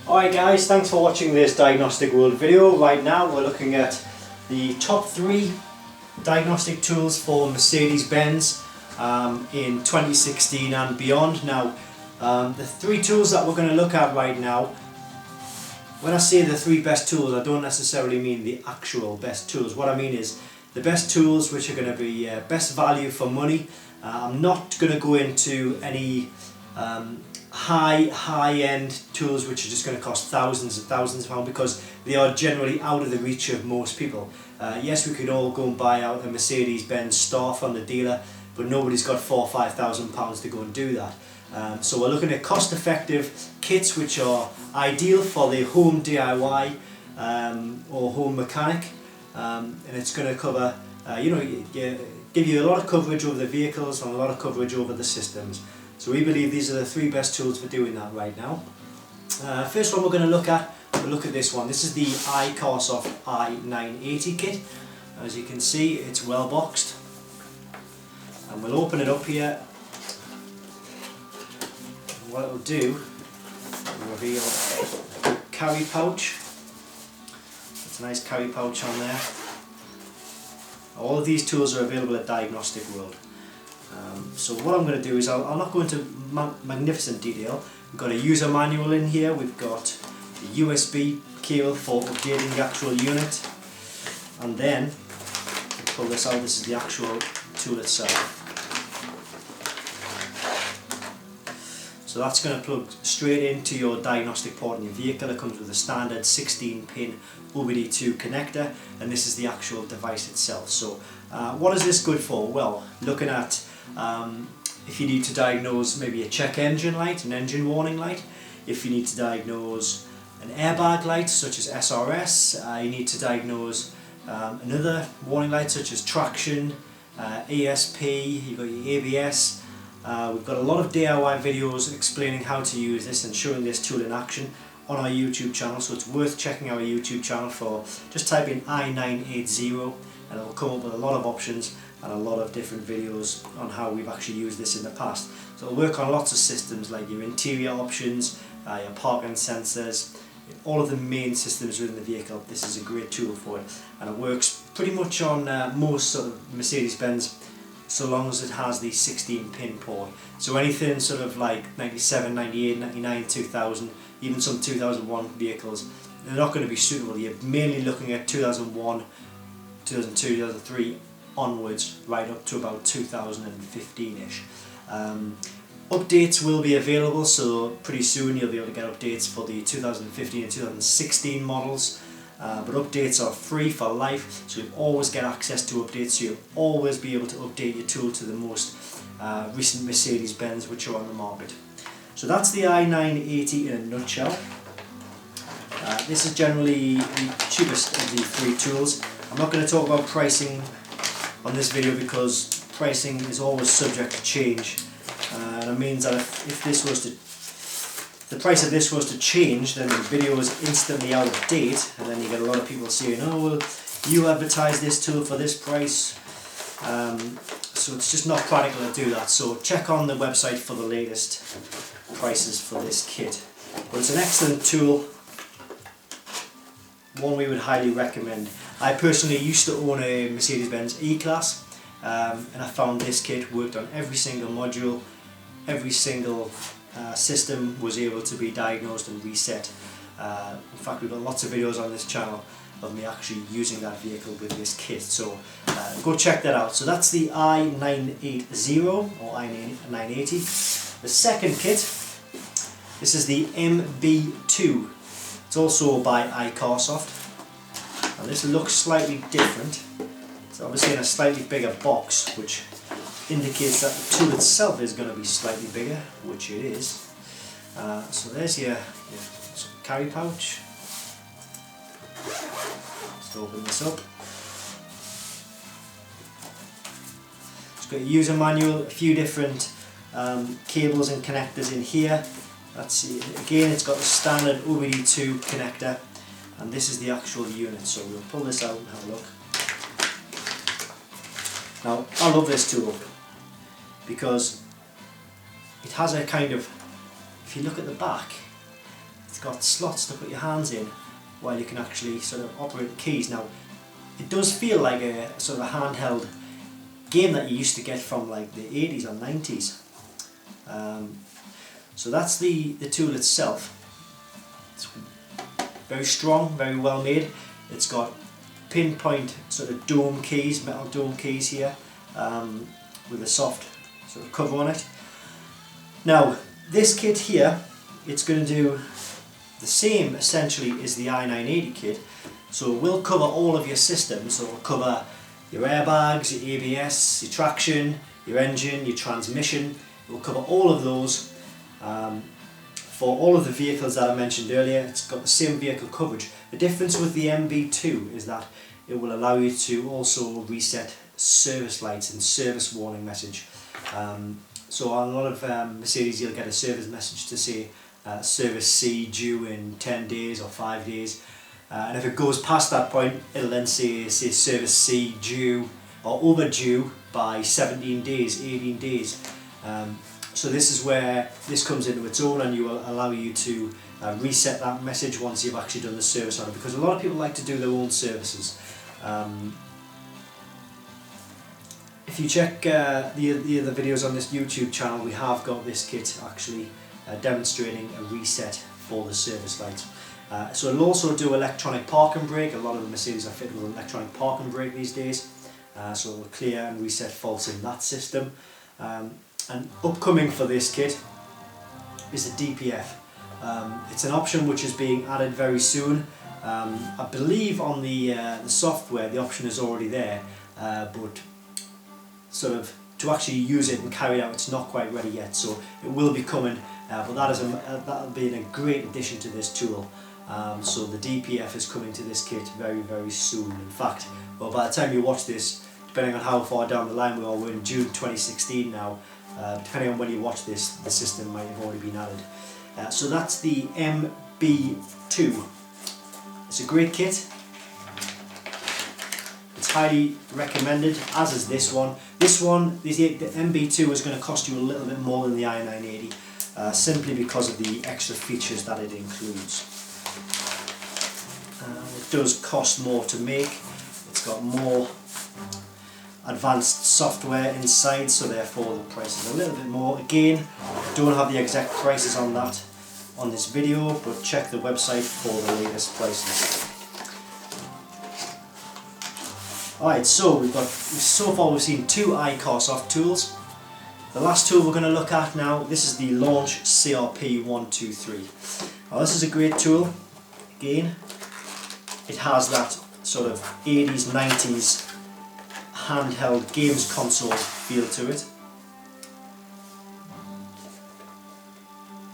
Alright guys, thanks for watching this Diagnostic World video. Right now we're looking at the top 3 diagnostic tools for Mercedes-Benz in 2016 and beyond. Now, the 3 tools that we're going to look at right now, when I say the 3 best tools, I don't necessarily mean the actual best tools. What I mean is the best tools which are going to be best value for money. I'm not going to go into any high-end tools which are just going to cost thousands and thousands of pounds, because they are generally out of the reach of most people. Yes, we could all go and buy out a Mercedes-Benz Star from the dealer, but nobody's got £4,000 or £5,000 to go and do that. So we're looking at cost-effective kits which are ideal for the home DIY or home mechanic, and it's going to cover, give you a lot of coverage over the vehicles and a lot of coverage over the systems. So we believe these are the 3 best tools for doing that right now. First one we're going to look at, this one. This is the Icaroft i980 kit. As you can see, it's well boxed. And we'll open it up here. And what it'll do, will reveal a carry pouch. It's a nice carry pouch on there. All of these tools are available at Diagnostic World. So what I'm going to do is I'll not go into magnificent detail. We've got a user manual in here, we've got the USB cable for updating the actual unit, and then pull this out. This is the actual tool itself. So that's going to plug straight into your diagnostic port in your vehicle. It comes with a standard 16-pin OBD2 connector, and this is the actual device itself. So what is this good for? Well, looking at if you need to diagnose maybe a check engine light, an engine warning light, if you need to diagnose an airbag light such as SRS, you need to diagnose another warning light such as traction, ESP, you've got your ABS. We've got a lot of DIY videos explaining how to use this and showing this tool in action on our YouTube channel, so it's worth checking our YouTube channel for. Just type in i980 and it'll come up with a lot of options and a lot of different videos on how we've actually used this in the past. So it'll work on lots of systems like your interior options, your parking sensors, all of the main systems within the vehicle. This is a great tool for it, and it works pretty much on most sort of Mercedes-Benz, so long as it has the 16-pin port. So anything sort of like 97, 98, 99, 2000, even some 2001 vehicles, they're not going to be suitable. You're mainly looking at 2001, 2002, 2003 onwards, right up to about 2015-ish. Updates will be available, so pretty soon you'll be able to get updates for the 2015 and 2016 models. But updates are free for life, so you'll always get access to updates, so you'll always be able to update your tool to the most recent Mercedes-Benz which are on the market. So that's the i980 in a nutshell. This is generally the cheapest of the 3 tools. I'm not going to talk about pricing on this video because pricing is always subject to change, and it means that if the price of this was to change, then the video is instantly out of date, and then you get a lot of people saying, oh well, you advertise this tool for this price. So it's just not practical to do that, so check on the website for the latest prices for this kit. But it's an excellent tool, one we would highly recommend. I personally used to own a Mercedes-Benz E-Class, and I found this kit worked on every single module, every single system was able to be diagnosed and reset. In fact, we've got lots of videos on this channel of me actually using that vehicle with this kit, so go check that out. So that's the i980 or i980. The second kit, this is the MB2. It's also by Icaroft, and this looks slightly different. It's obviously in a slightly bigger box, which indicates that the tool itself is going to be slightly bigger, which it is. So there's your carry pouch. Let's open this up. It's got a user manual, a few different cables and connectors in here. Again, it's got the standard OBD2 connector, and this is the actual unit. So we'll pull this out and have a look. Now, I love this tool because it has a kind of, if you look at the back, it's got slots to put your hands in while you can actually sort of operate the keys. Now it does feel like a sort of a handheld game that you used to get from like the 80s or 90s. So that's the tool itself. It's very strong, very well made. It's got pinpoint sort of dome keys, metal dome keys here, with a soft sort of cover on it. Now this kit here, it's going to do the same essentially as the i980 kit. So it will cover all of your systems. So it will cover your airbags, your ABS, your traction, your engine, your transmission. It will cover all of those. For all of the vehicles that I mentioned earlier, it's got the same vehicle coverage. The difference with the MB2 is that it will allow you to also reset service lights and service warning message. So on a lot of Mercedes, you'll get a service message to say service C due in 10 days or 5 days. And if it goes past that point, it'll then say service C due or overdue by 17 days, 18 days. So this is where this comes into its own, and you will allow you to reset that message once you've actually done the service on it, because a lot of people like to do their own services. If you check the other videos on this YouTube channel, we have got this kit actually demonstrating a reset for the service lights. So it'll also do electronic parking brake. A lot of the Mercedes are fitted with electronic parking brake these days, so it will clear and reset faults in that system. And upcoming for this kit is a DPF. It's an option which is being added very soon. I believe on the software the option is already there, but sort of to actually use it and carry it out, it's not quite ready yet. So it will be coming, but that'll be a great addition to this tool. So the DPF is coming to this kit very, very soon. In fact, well, by the time you watch this, depending on how far down the line we are, we're in June 2016 now. Depending on when you watch this, the system might have already been added. So that's the MB2. It's a great kit. It's highly recommended, as is this one. The MB2 is going to cost you a little bit more than the i980, simply because of the extra features that it includes. It does cost more to make. It's got more advanced software inside, so therefore the price is a little bit more. Again, I don't have the exact prices on that on this video, but check the website for the latest prices. Alright, so so far we've seen two Icaroft tools. The last tool we're going to look at now, this is the Launch CRP123. Now this is a great tool. Again, it has that sort of 80s, 90s handheld games console feel to it.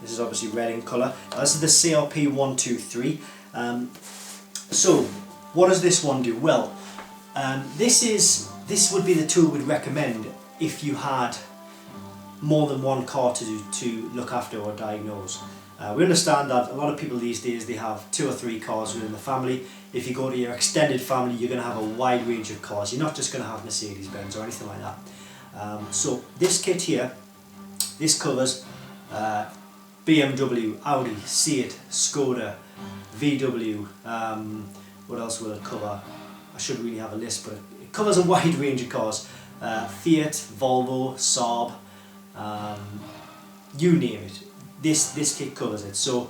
This is obviously red in colour. This is the CRP123. So what does this one do? Well, this would be the tool we'd recommend if you had more than one car to look after or diagnose. We understand that a lot of people these days, they have 2 or 3 cars within the family. If you go to your extended family, you're going to have a wide range of cars. You're not just going to have Mercedes-Benz or anything like that. So this kit here, this covers BMW, Audi, Seat, Skoda, VW, what else will it cover? I should really have a list, but it covers a wide range of cars. Fiat, Volvo, Saab, you name it. This kit covers it. So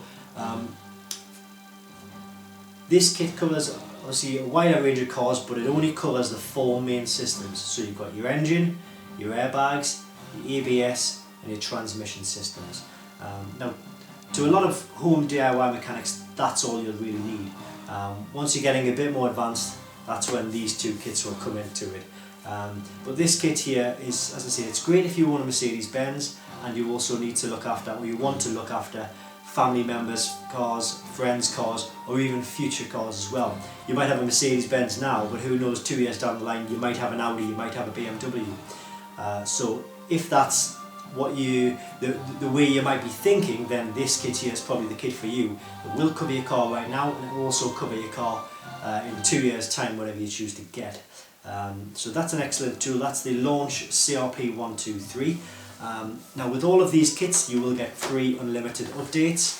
this kit covers obviously a wider range of cars, but it only covers the 4 main systems. So you've got your engine, your airbags, your ABS, and your transmission systems. Now, to a lot of home DIY mechanics, that's all you'll really need. Once you're getting a bit more advanced, that's when these 2 kits will come into it. But this kit here is, as I say, it's great if you own a Mercedes-Benz and you also need to look after, or you want to look after, family members' cars, friends' cars, or even future cars as well. You might have a Mercedes-Benz now, but who knows, 2 years down the line you might have an Audi, you might have a BMW. So if that's what the way you might be thinking, then this kit here is probably the kit for you. It will cover your car right now, and it will also cover your car in 2 years' time, whatever you choose to get. So that's an excellent tool. That's the Launch CRP123. Now with all of these kits you will get free unlimited updates.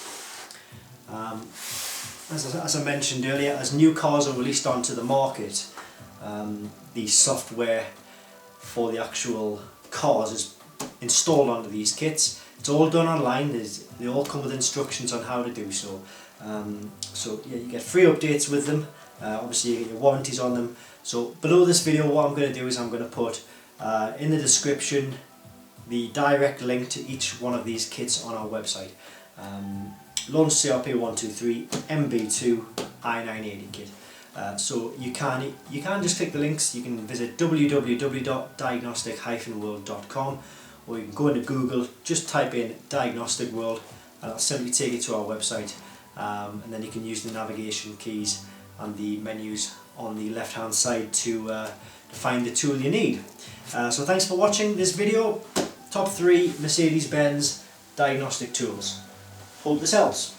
As I mentioned earlier, as new cars are released onto the market, the software for the actual cars is installed onto these kits. It's all done online. They all come with instructions on how to do so. So yeah, you get free updates with them. Obviously you get your warranties on them. So below this video, what I'm going to do is I'm going to put in the description the direct link to each one of these kits on our website. Launch CRP123 MB2 I980 kit. So you can just click the links. You can visit www.diagnostic-world.com, or you can go into Google, just type in Diagnostic World, and it'll simply take you to our website, and then you can use the navigation keys and the menus on the left hand side to find the tool you need. So thanks for watching this video. Top 3 Mercedes-Benz diagnostic tools. Hope this helps.